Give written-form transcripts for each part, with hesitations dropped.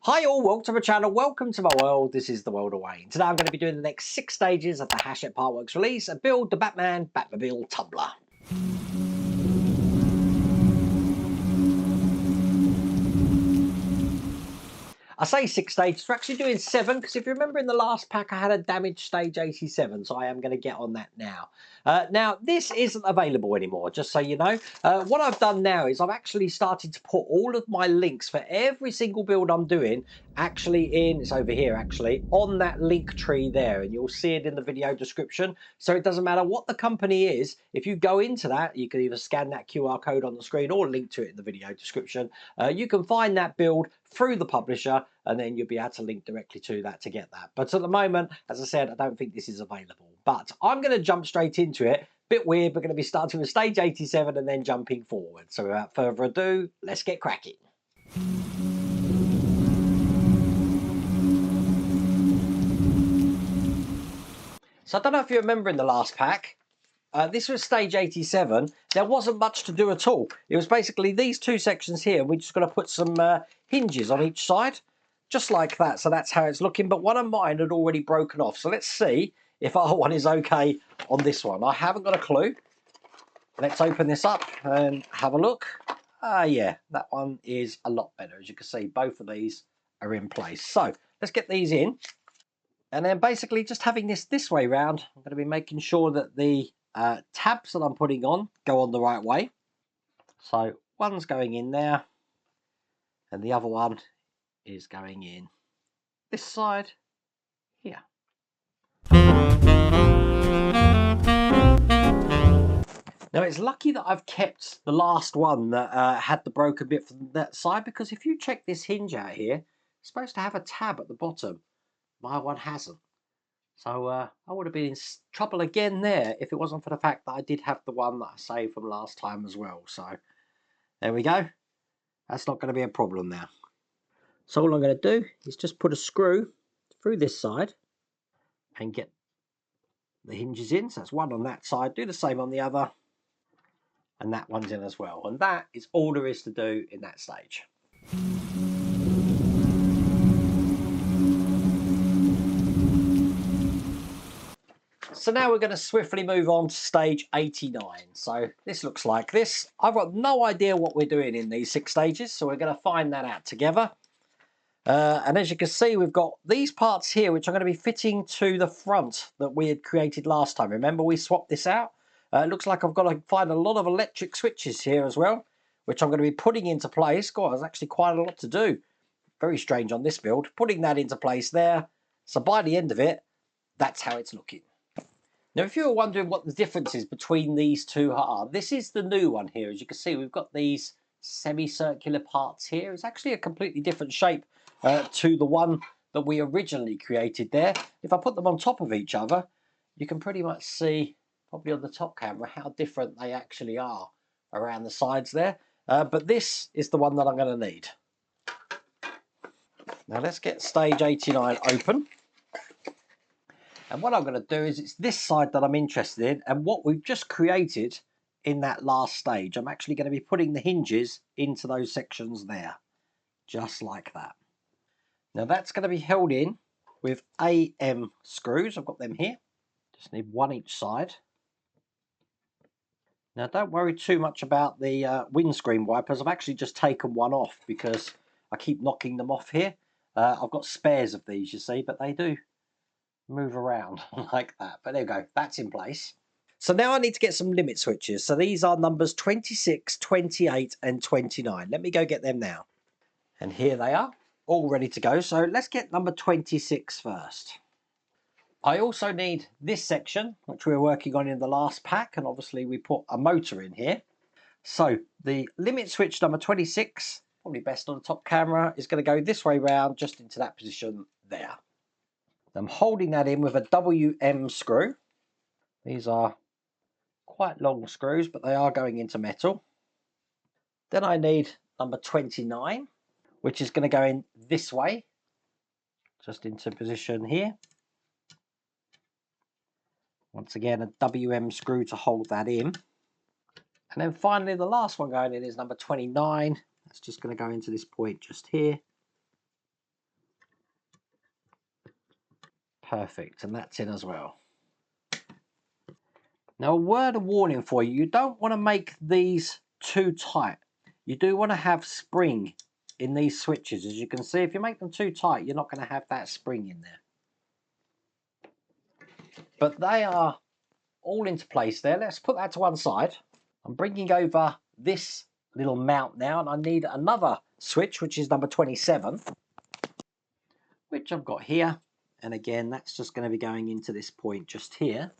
Hi all, welcome to my channel, welcome to my world. This is the world of Wayne. Today I'm going to be doing the next 6 stages of the Hachette Partworks release and build the Batmobile Tumbler. I say 6 stages, we're actually doing 7 because if you remember in the last pack I had a damaged stage 87, so I am going to get on that now. Now this isn't available anymore, just so you know. What I've done now is I've actually started to put all of my links for every single build I'm doing actually it's over here actually, on that link tree there, and you'll see it in the video description. So it doesn't matter what the company is, if you go into that, you can either scan that QR code on the screen or link to it in the video description. You can find that build through the publisher and then you'll be able to link directly to that to get that. But at the moment, as I said, I don't think this is available. But I'm going to jump straight into it. Bit weird, we're going to be starting with stage 87 and then jumping forward. So without further ado, let's get cracking. So I don't know if you remember in the last pack, this was stage 87. There wasn't much to do at all. It was basically these two sections here. We're just going to put some hinges on each side, just like that. So that's how it's looking. But one of mine had already broken off. So let's see if our one is okay on this one. I haven't got a clue. Let's open this up and have a look. Yeah, that one is a lot better. As you can see, both of these are in place. So let's get these in. And then basically just having this way round, I'm going to be making sure that the tabs that I'm putting on go on the right way. So one's going in there and the other one is going in this side here. Now it's lucky that I've kept the last one that had the broken bit from that side, because if you check this hinge out here, it's supposed to have a tab at the bottom. My one hasn't. So I would have been in trouble again there if it wasn't for the fact that I did have the one that I saved from last time as well. So there we go. That's not going to be a problem now. So all I'm going to do is just put a screw through this side and get the hinges in. So that's one on that side. Do the same on the other. And that one's in as well. And that is all there is to do in that stage. So now we're going to swiftly move on to stage 89. So this looks like this. I've got no idea what we're doing in these 6 stages, so we're going to find that out together. And as you can see, we've got these parts here, which are going to be fitting to the front that we had created last time. Remember, we swapped this out? It looks like I've got to find a lot of electric switches here as well, which I'm going to be putting into place. God, there's actually quite a lot to do. Very strange on this build. Putting that into place there. So by the end of it, that's how it's looking. Now, if you're wondering what the difference is between these two are, this is the new one here. As you can see, we've got these semicircular parts here. It's actually a completely different shape to the one that we originally created there. If I put them on top of each other, you can pretty much see, probably on the top camera, how different they actually are around the sides there. But this is the one that I'm going to need. Now, let's get stage 89 open. And what I'm going to do is, it's this side that I'm interested in, and what we've just created in that last stage. I'm actually going to be putting the hinges into those sections there, just like that. Now that's going to be held in with AM screws. I've got them here. Just need one each side. Now don't worry too much about the windscreen wipers. I've actually just taken one off because I keep knocking them off here. I've got spares of these, you see, but they do move around like that. But there you go, that's in place. So now I need to get some limit switches. So these are numbers 26, 28 and 29. Let me go get them now. And here they are, all ready to go. So let's get number 26 first. I also need this section, which we were working on in the last pack, and obviously we put a motor in here. So the limit switch number 26, probably best on the top camera, is going to go this way round, just into that position there. I'm holding that in with a WM screw. These are quite long screws, but they are going into metal. Then I need number 29, which is going to go in this way, just into position here. Once again, a WM screw to hold that in. And then finally, the last one going in is number 29. That's just going to go into this point just here. Perfect, and that's in as well. Now, a word of warning for you, you don't want to make these too tight. You do want to have spring in these switches. As you can see, if you make them too tight, you're not going to have that spring in there. But they are all into place there. Let's put that to one side. I'm bringing over this little mount now, and I need another switch, which is number 27, which I've got here. And again, that's just going to be going into this point just here.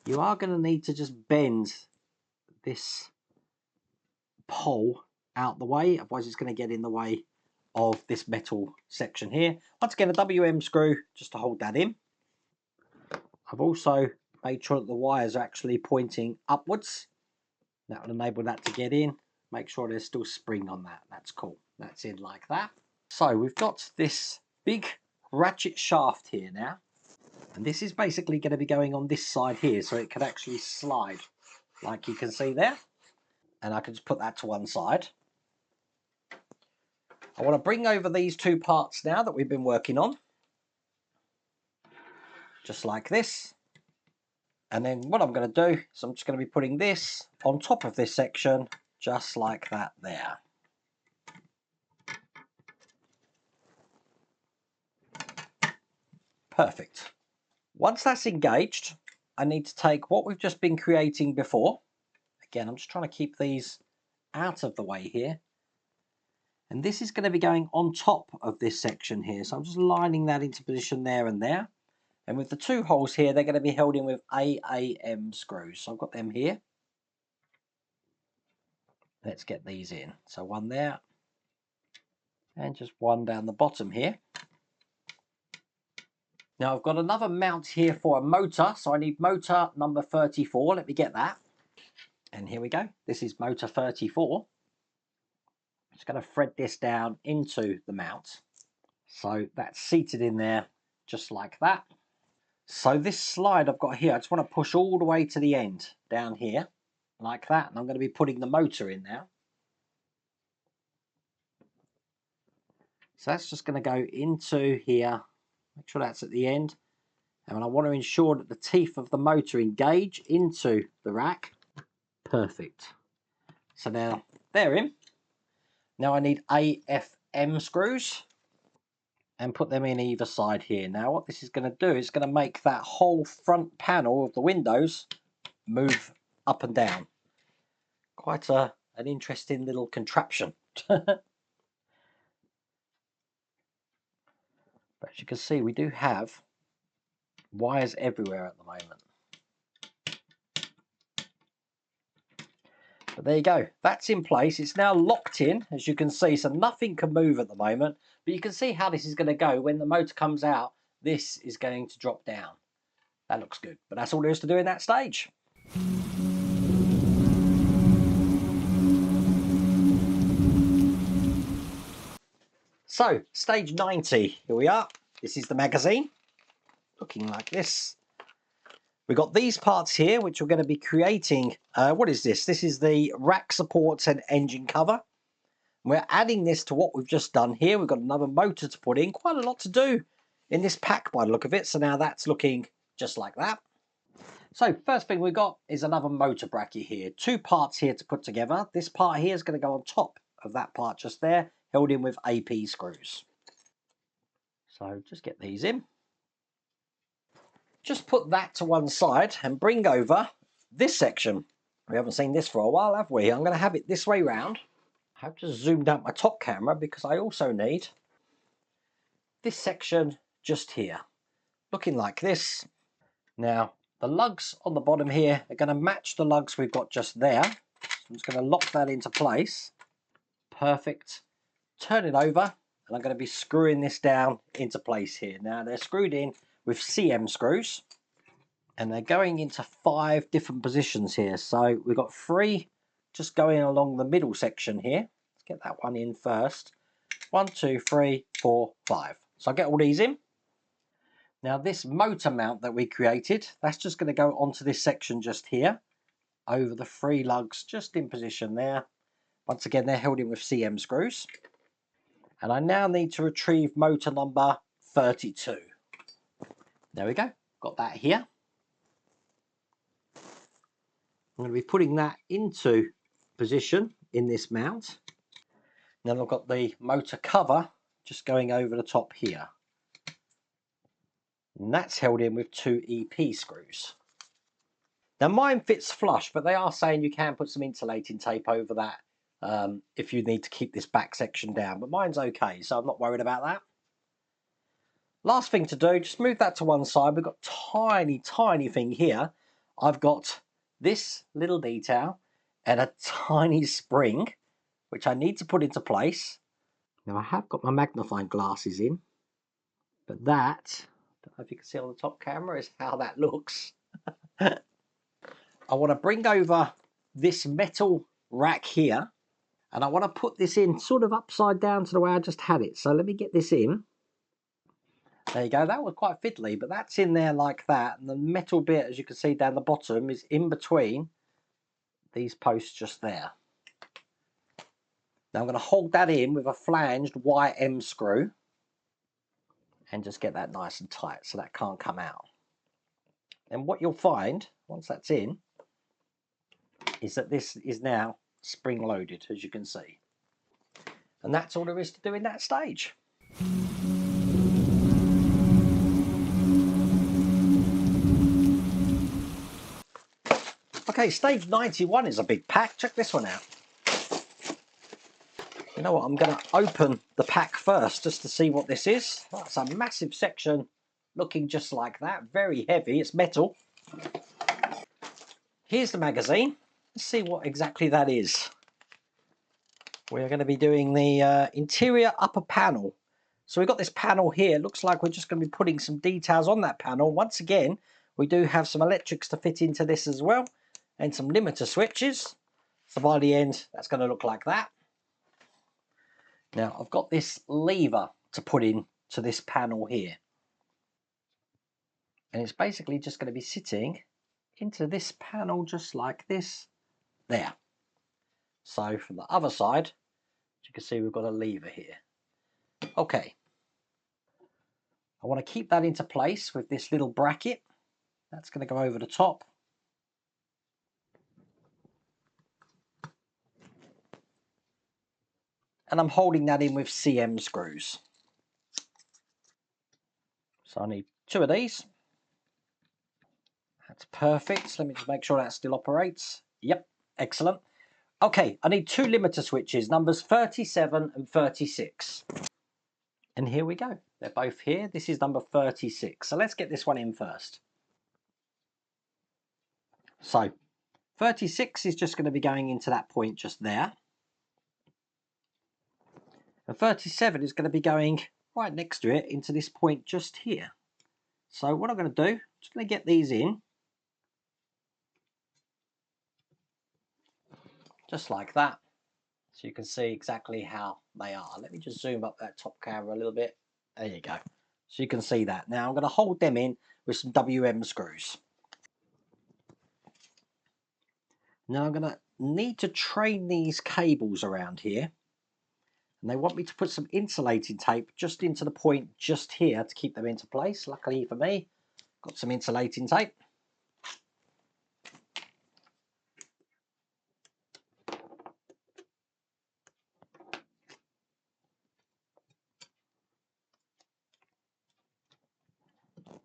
You are going to need to just bend this pole out the way, otherwise it's going to get in the way of this metal section here. Once again, a WM screw just to hold that in. I've also made sure that the wires are actually pointing upwards. That will enable that to get in. Make sure there's still spring on that. That's cool. That's in like that. So we've got this big ratchet shaft here now. And this is basically going to be going on this side here, so it can actually slide like you can see there. And I can just put that to one side. I want to bring over these two parts now that we've been working on. Just like this. And then what I'm going to do is I'm just going to be putting this on top of this section, just like that there. Perfect. Once that's engaged, I need to take what we've just been creating before. Again, I'm just trying to keep these out of the way here. And this is going to be going on top of this section here. So I'm just lining that into position there and there. And with the two holes here, they're going to be held in with AAM screws. So I've got them here. Let's get these in. So one there. And just one down the bottom here. Now I've got another mount here for a motor. So I need motor number 34. Let me get that. And here we go. This is motor 34. I'm just going to thread this down into the mount. So that's seated in there just like that. So this slide I've got here, I just want to push all the way to the end down here like that. And I'm going to be putting the motor in now. So that's just going to go into here. Make sure that's at the end. And I want to ensure that the teeth of the motor engage into the rack. Perfect. So now they're in. Now I need AFM screws and put them in either side here. Now what this is going to do is going to make that whole front panel of the windows move up and down. Quite an interesting little contraption. But as you can see, we do have wires everywhere at the moment. But there you go, that's in place. It's now locked in, as you can see, so nothing can move at the moment. But you can see how this is going to go. When the motor comes out, this is going to drop down. That looks good, but that's all there is to do in that stage. So, stage 90, here we are. This is the magazine, looking like this. We've got these parts here, which we're going to be creating. What is this? This is the rack supports and engine cover. We're adding this to what we've just done here. We've got another motor to put in. Quite a lot to do in this pack by the look of it. So now that's looking just like that. So first thing we've got is another motor bracket here. Two parts here to put together. This part here is going to go on top of that part just there, held in with AP screws. So just get these in. Just put that to one side and bring over this section. We haven't seen this for a while, have we? I'm going to have it this way round. I have just zoomed out my top camera because I also need this section just here, looking like this. Now, the lugs on the bottom here are going to match the lugs we've got just there. So I'm just going to lock that into place. Perfect. Turn it over, and I'm going to be screwing this down into place here. Now, they're screwed in with CM screws, and they're going into 5 different positions here. So we've got 3 just going along the middle section here. Let's get that one in first. 1, 2, 3, 4, 5. So I'll get all these in. Now this motor mount that we created, that's just going to go onto this section just here, over the 3 lugs just in position there. Once again, they're held in with CM screws. And I now need to retrieve motor number 32. There we go, got that here. I'm going to be putting that into position in this mount. Then I've got the motor cover just going over the top here. And that's held in with 2 EP screws. Now mine fits flush, but they are saying you can put some insulating tape over that if you need to keep this back section down. But mine's okay, so I'm not worried about that. Last thing to do, just move that to one side. We've got tiny thing here. I've got this little detail and a tiny spring, which I need to put into place. Now I have got my magnifying glasses in, but that, I don't know if you can see on the top camera, is how that looks. I want to bring over this metal rack here, and I want to put this in sort of upside down to the way I just had it. So let me get this in. There you go, that was quite fiddly, but that's in there like that, and the metal bit, as you can see down the bottom, is in between these posts just there. Now I'm going to hold that in with a flanged YM screw and just get that nice and tight so that can't come out. And what you'll find, once that's in, is that this is now spring loaded, as you can see. And that's all there is to do in that stage. Okay, stage 91 is a big pack. Check this one out. You know what, I'm going to open the pack first just to see what this is. That's a massive section looking just like that. Very heavy, it's metal. Here's the magazine. Let's see what exactly that is. We're going to be doing the interior upper panel. So we've got this panel here. Looks like we're just going to be putting some details on that panel. Once again, we do have some electrics to fit into this as well, and some limiter switches. So by the end, that's going to look like that. Now I've got this lever to put in to this panel here. And it's basically just going to be sitting into this panel just like this there. So from the other side, you can see we've got a lever here. Okay. I want to keep that into place with this little bracket. That's going to go over the top. And I'm holding that in with CM screws. So I need 2 of these. That's perfect. Let me just make sure that still operates. Yep, excellent. Okay, I need 2 limiter switches, numbers 37 and 36. And here we go. They're both here. This is number 36. So let's get this one in first. So 36 is just going to be going into that point just there. And 37 is going to be going right next to it into this point just here. So what I'm going to do, I'm just going to get these in. Just like that. So you can see exactly how they are. Let me just zoom up that top camera a little bit. There you go. So you can see that. Now I'm going to hold them in with some WM screws. Now I'm going to need to train these cables around here. And they want me to put some insulating tape just into the point just here to keep them into place. Luckily for me, got some insulating tape.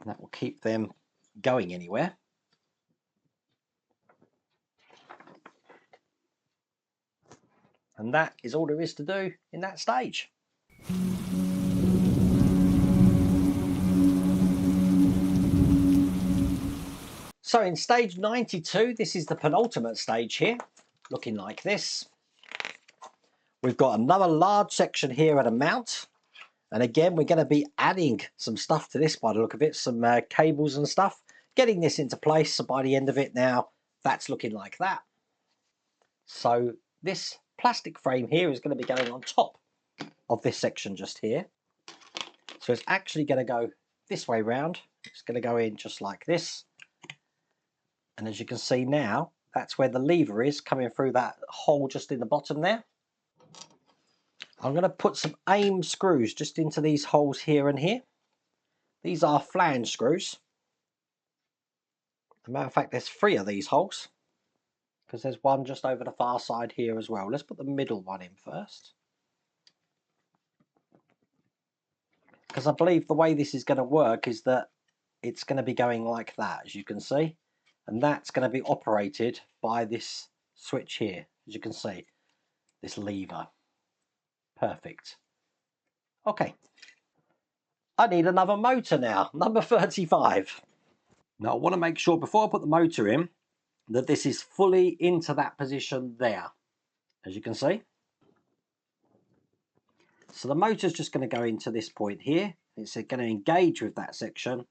And that will keep them going anywhere. And that is all there is to do in that stage. So in stage 92, this is the penultimate stage here, looking like this. We've got another large section here at a mount. And again, we're going to be adding some stuff to this by the look of it, some cables and stuff, getting this into place. So by the end of it now, that's looking like that. So this plastic frame here is going to be going on top of this section just here. So it's actually going to go this way round. It's going to go in just like this. And as you can see now, that's where the lever is coming through that hole just in the bottom there. I'm going to put some AIM screws just into these holes here and here. These are flange screws. As a matter of fact, there's 3 of these holes, because there's one just over the far side here as well. Let's put the middle one in first, because I believe the way this is going to work is that it's going to be going like that, as you can see, and that's going to be operated by this switch here, as you can see, this lever. Perfect. Okay, I need another motor now, number 35. Now I want to make sure before I put the motor in that this is fully into that position there, as you can see. So the motor's just going to go into this point here. It's going to engage with that section.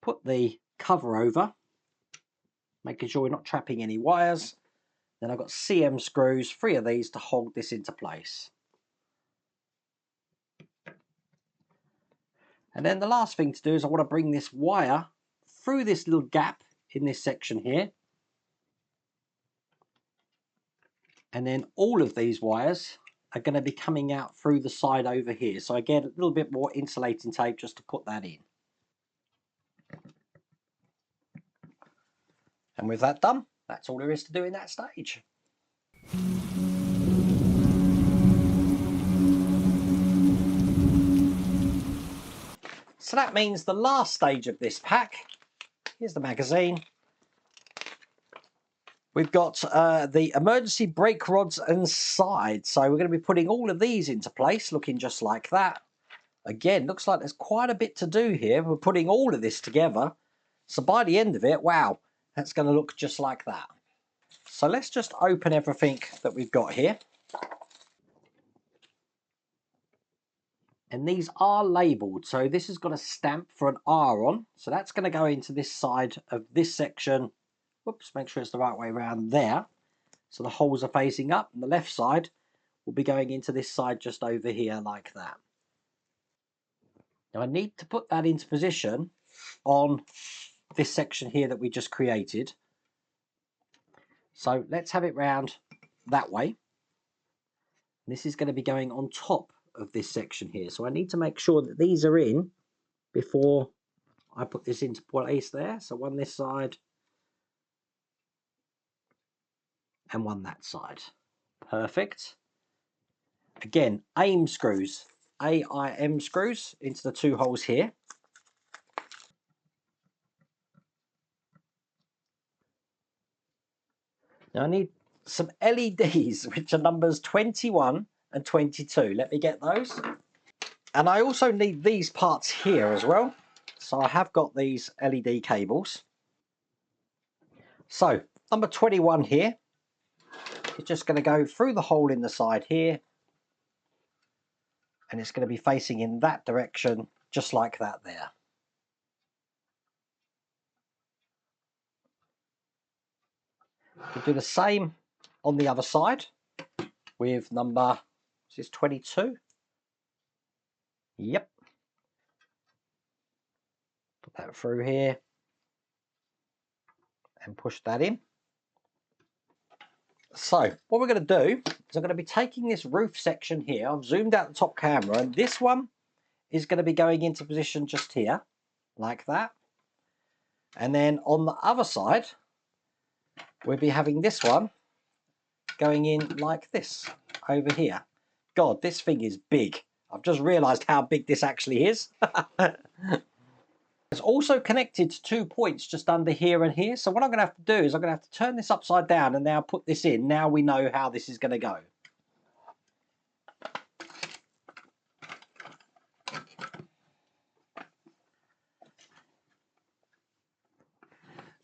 Put the cover over, making sure we're not trapping any wires. Then I've got CM screws, 3 of these to hold this into place. And then the last thing to do is I want to bring this wire through this little gap in this section here. And then all of these wires are going to be coming out through the side over here. So again, a little bit more insulating tape just to put that in. And with that done, that's all there is to do in that stage. So that means the last stage of this pack, here's the magazine. We've got the emergency brake rods and sides. So we're going to be putting all of these into place, looking just like that. Again, looks like there's quite a bit to do here. We're putting all of this together. So by the end of it, wow, that's going to look just like that. So let's just open everything that we've got here. And these are labelled. So this has got a stamp for an R on. So that's going to go into this side of this section. Whoops, make sure it's the right way around there. So the holes are facing up, and the left side will be going into this side just over here like that. Now I need to put that into position on this section here that we just created. So let's have it round that way. This is going to be going on top of this section here. So I need to make sure that these are in before I put this into place there. So one this side and one that side. Perfect. Again, AIM screws, AIM screws into the 2 holes here. Now I need some LEDs, which are numbers 21 and 22. Let me get those. And I also need these parts here as well. So I have got these LED cables. So number 21 here is just going to go through the hole in the side here. And it's going to be facing in that direction, just like that there. We'll do the same on the other side with number, this is 22. Yep. Put that through here and push that in. So what we're going to do is I'm going to be taking this roof section here. I've zoomed out the top camera, and this one is going to be going into position just here, like that. And then on the other side, we'll be having this one going in like this, over here. God, this thing is big. I've just realised how big this actually is. It's also connected to 2 points just under here and here. So what I'm going to have to do is I'm going to have to turn this upside down and now put this in. Now we know how this is going to go.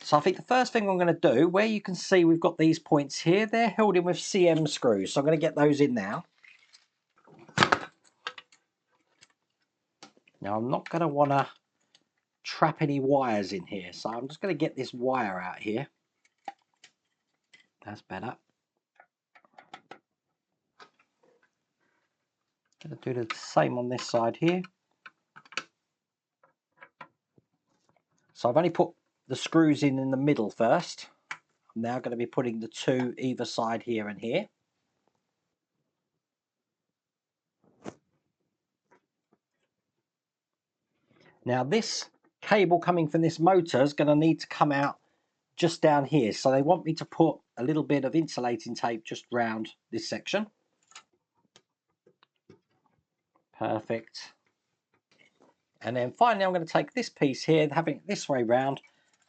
So I think the first thing I'm going to do, where you can see we've got these points here, they're held in with CM screws. So I'm going to get those in now. Now I'm not going to want to trap any wires in here. So I'm just going to get this wire out here. That's better. Going to do the same on this side here. So I've only put the screws in the middle first. I'm now going to be putting the 2 either side here and here. Now this cable coming from this motor is going to need to come out just down here. So they want me to put a little bit of insulating tape just round this section. Perfect. And then finally I'm going to take this piece here, having it this way round.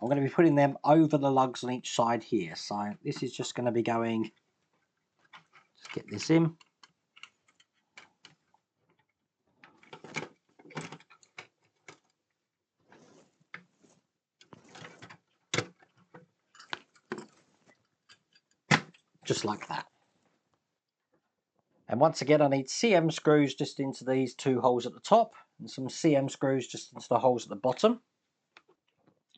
I'm going to be putting them over the lugs on each side here. So this is just going to be going, just get this in. Just like that. And once again I need CM screws just into these two holes at the top and some CM screws just into the holes at the bottom.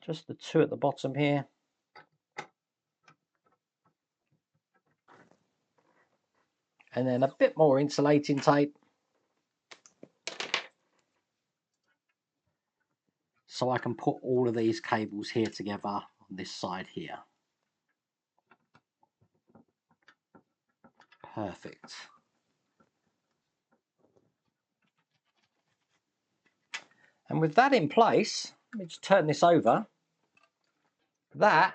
Just the two at the bottom here. And then a bit more insulating tape. So I can put all of these cables here together on this side here. Perfect. And with that in place, let me just turn this over. That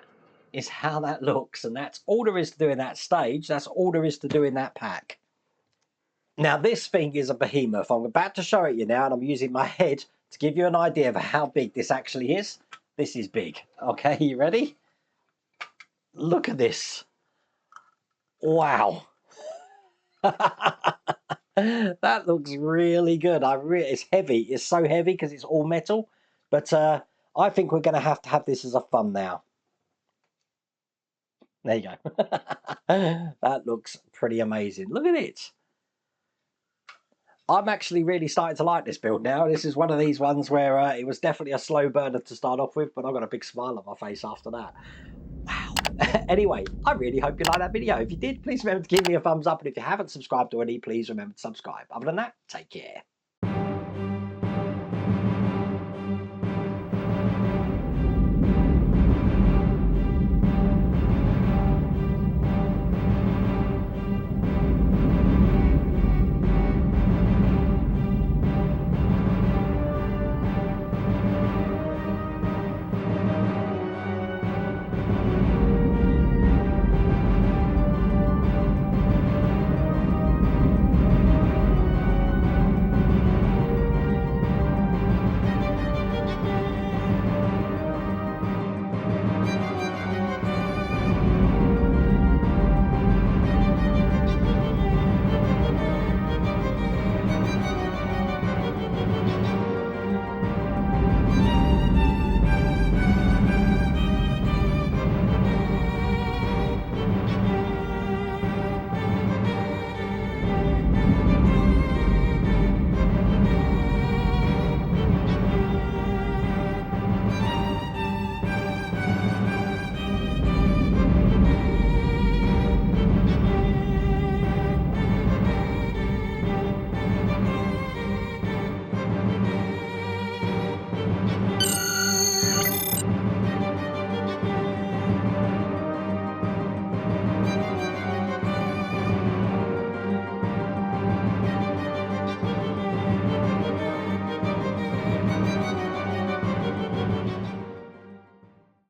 is how that looks, and that's all there is to do in that stage. That's all there is to do in that pack. Now this thing is a behemoth. I'm about to show it you now, and I'm using my head to give you an idea of how big this actually is. This is big. Okay, you ready? Look at this. Wow. That looks really good. It's heavy. It's so heavy because it's all metal. But I think we're going to have this as a fun now. There you go. That looks pretty amazing. Look at it. I'm actually really starting to like this build now. This is one of these ones where it was definitely a slow burner to start off with, but I've got a big smile on my face after that. Wow. Anyway, I really hope you liked that video. If you did, please remember to give me a thumbs up. And if you haven't subscribed already, please remember to subscribe. Other than that, take care.